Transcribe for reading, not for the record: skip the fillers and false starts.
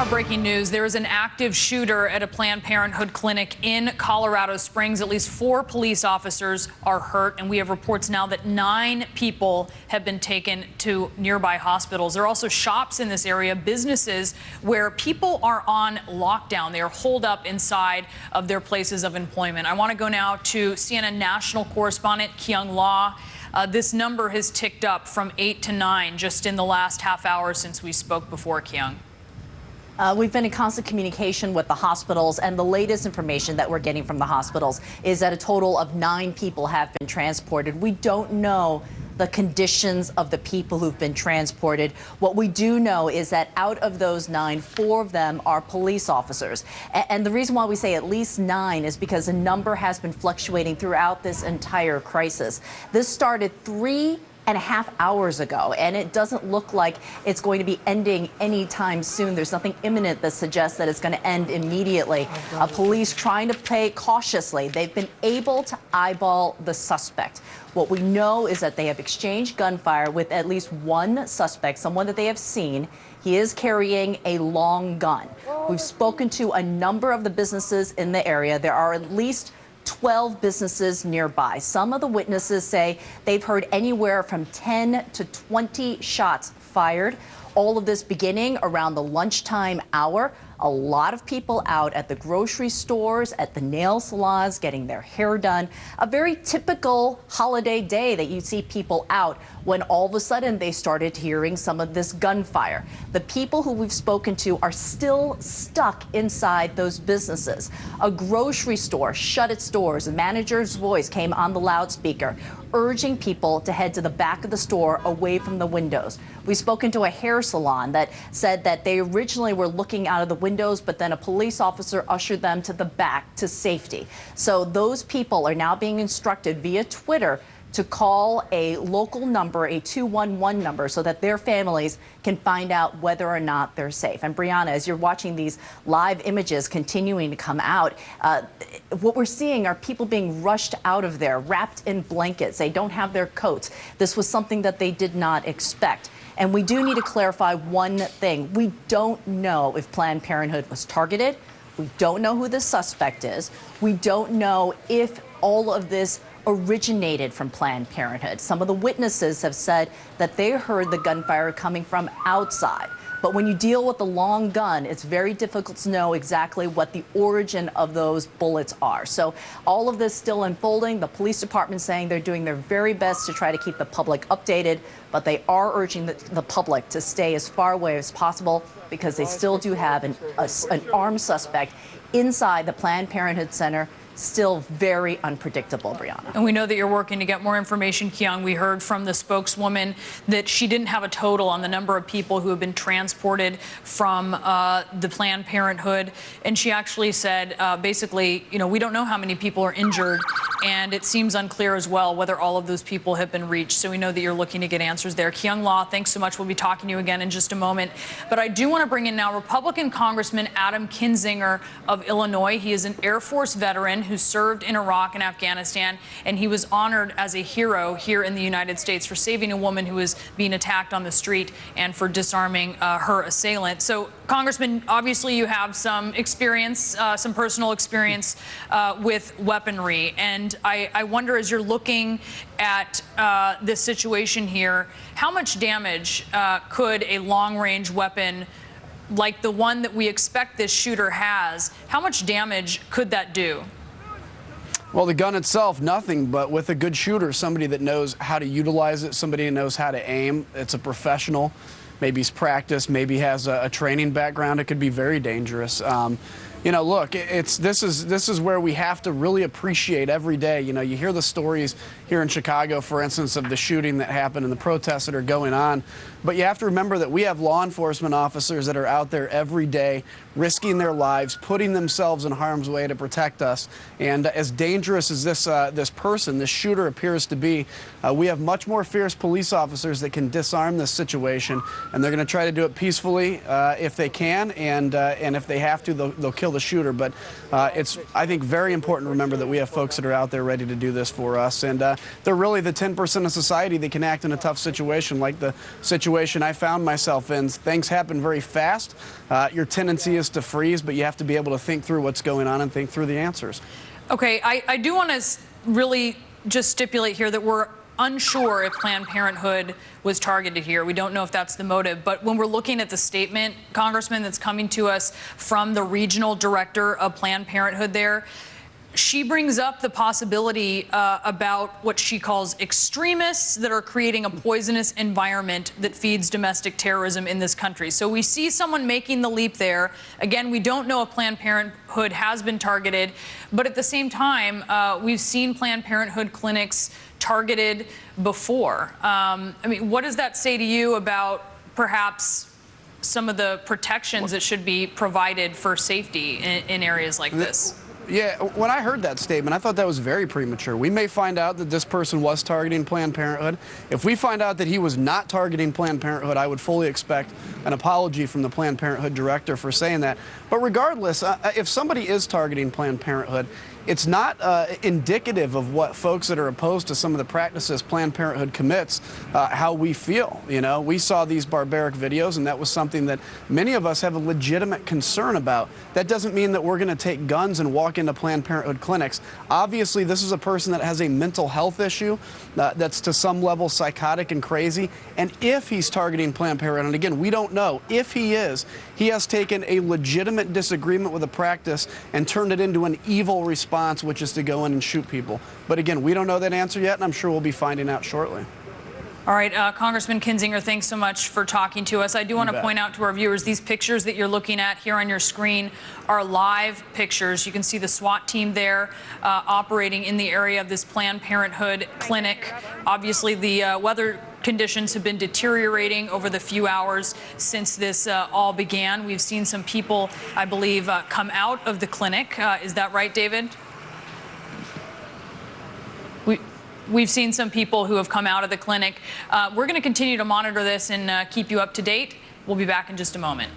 Our breaking news, there is an active shooter at a Planned Parenthood clinic in Colorado Springs. At least 4 police officers are hurt, and we have reports now that 9 people have been taken to nearby hospitals. There are also shops in this area, businesses where people are on lockdown. They are holed up inside of their places of employment. I want to go now to CNN national correspondent Kyung Law. This number has ticked up from 8 to 9 just in the last half hour since we spoke before, Kyung. We've been in constant communication with the hospitals, and the latest information that we're getting from the hospitals is that a total of 9 people have been transported. We don't know the conditions of the people who've been transported. What we do know is that out of those 9, 4 of them are police officers. And the reason why we say at least 9 is because the number has been fluctuating throughout this entire crisis. This started 3.5 hours ago, and it doesn't look like it's going to be ending anytime soon. There's nothing imminent that suggests that it's going to end immediately. Police trying to play cautiously. They've been able to eyeball the suspect. What we know is that they have exchanged gunfire with at least one suspect, someone that they have seen. He is carrying a long gun. We've spoken to a number of the businesses in the area. There are at least 12 businesses nearby. Some of the witnesses say they've heard anywhere from 10 to 20 shots fired. All of this beginning around the lunchtime hour. A lot of people out at the grocery stores, at the nail salons, getting their hair done. A very typical holiday day that you see people out when all of a sudden they started hearing some of this gunfire. The people who we've spoken to are still stuck inside those businesses. A grocery store shut its doors. The manager's voice came on the loudspeaker, urging people to head to the back of the store away from the windows. We've spoken to a hair salon that said that they originally were looking out of the windows, but then a police officer ushered them to the back to safety. So those people are now being instructed via Twitter to call a local number, a 211 number, so that their families can find out whether or not they're safe. And Brianna, as you're watching these live images continuing to come out, what we're seeing are people being rushed out of there, wrapped in blankets. They don't have their coats. This was something that they did not expect. And we do need to clarify one thing. We don't know if Planned Parenthood was targeted. We don't know who the suspect is. We don't know if all of this originated from Planned Parenthood. Some of the witnesses have said that they heard the gunfire coming from outside. But when you deal with the long gun, it's very difficult to know exactly what the origin of those bullets are. So all of this still unfolding. The police department saying they're doing their very best to try to keep the public updated, but they are urging the public to stay as far away as possible because they still do have an armed suspect inside the Planned Parenthood Center. Still very unpredictable, Brianna. And we know that you're working to get more information, Kyung. We heard from the spokeswoman that she didn't have a total on the number of people who have been transported from the Planned Parenthood. And she actually said, basically, you know, we don't know how many people are injured, and it seems unclear as well whether all of those people have been reached. So we know that you're looking to get answers there. Kyung Law, thanks so much. We'll be talking to you again in just a moment. But I do want to bring in now Republican Congressman Adam Kinzinger of Illinois. He is an Air Force veteran who served in Iraq and Afghanistan, and he was honored as a hero here in the United States for saving a woman who was being attacked on the street and for disarming her assailant. So, Congressman, obviously you have some experience, some personal experience with weaponry, and I wonder, as you're looking at this situation here, how much damage could a long-range weapon like the one that we expect this shooter has, how much damage could that do? Well, the gun itself, nothing, but with a good shooter, somebody that knows how to utilize it, somebody who knows how to aim, it's a professional, maybe he's practiced, maybe has a training background, it could be very dangerous. You know, look, this is where we have to really appreciate every day. You know, you hear the stories here in Chicago, for instance, of the shooting that happened and the protests that are going on. But you have to remember that we have law enforcement officers that are out there every day risking their lives, putting themselves in harm's way to protect us. And as dangerous as this person, this shooter appears to be, we have much more fierce police officers that can disarm this situation. And they're going to try to do it peacefully if they can. And if they have to, they'll kill the shooter, but it's, I think, very important to remember that we have folks that are out there ready to do this for us, and they're really the 10% of society that can act in a tough situation, like the situation I found myself in. Things happen very fast. Your tendency is to freeze, but you have to be able to think through what's going on and think through the answers. Okay, I do want to really just stipulate here that we're unsure if Planned Parenthood was targeted here. We don't know if that's the motive. But when we're looking at the statement, Congressman, that's coming to us from the regional director of Planned Parenthood there, she brings up the possibility about what she calls extremists that are creating a poisonous environment that feeds domestic terrorism in this country. So we see someone making the leap there. Again, we don't know if Planned Parenthood has been targeted, but at the same time, we've seen Planned Parenthood clinics targeted before. I mean, what does that say to you about perhaps some of the protections that should be provided for safety in areas like this? Yeah, when I heard that statement, I thought that was very premature. We may find out that this person was targeting Planned Parenthood. If we find out that he was not targeting Planned Parenthood, I would fully expect an apology from the Planned Parenthood director for saying that. But regardless, if somebody is targeting Planned Parenthood, it's not indicative of what folks that are opposed to some of the practices Planned Parenthood commits, how we feel. You know, we saw these barbaric videos, and that was something that many of us have a legitimate concern about. That doesn't mean that we're going to take guns and walk into Planned Parenthood clinics. Obviously, this is a person that has a mental health issue that's to some level psychotic and crazy. And if he's targeting Planned Parenthood, and again, we don't know, if he is, he has taken a legitimate disagreement with a practice and turned it into an evil response, which is to go in and shoot people. But again, we don't know that answer yet, and I'm sure we'll be finding out shortly. All right, Congressman Kinzinger, thanks so much for talking to us. I do want to point out to our viewers, these pictures that you're looking at here on your screen are live pictures. You can see the SWAT team there operating in the area of this Planned Parenthood clinic. Obviously, the weather conditions have been deteriorating over the few hours since this all began. We've seen some people, I believe, come out of the clinic. Is that right, David? We've seen some people who have come out of the clinic. We're going to continue to monitor this and keep you up to date. We'll be back in just a moment.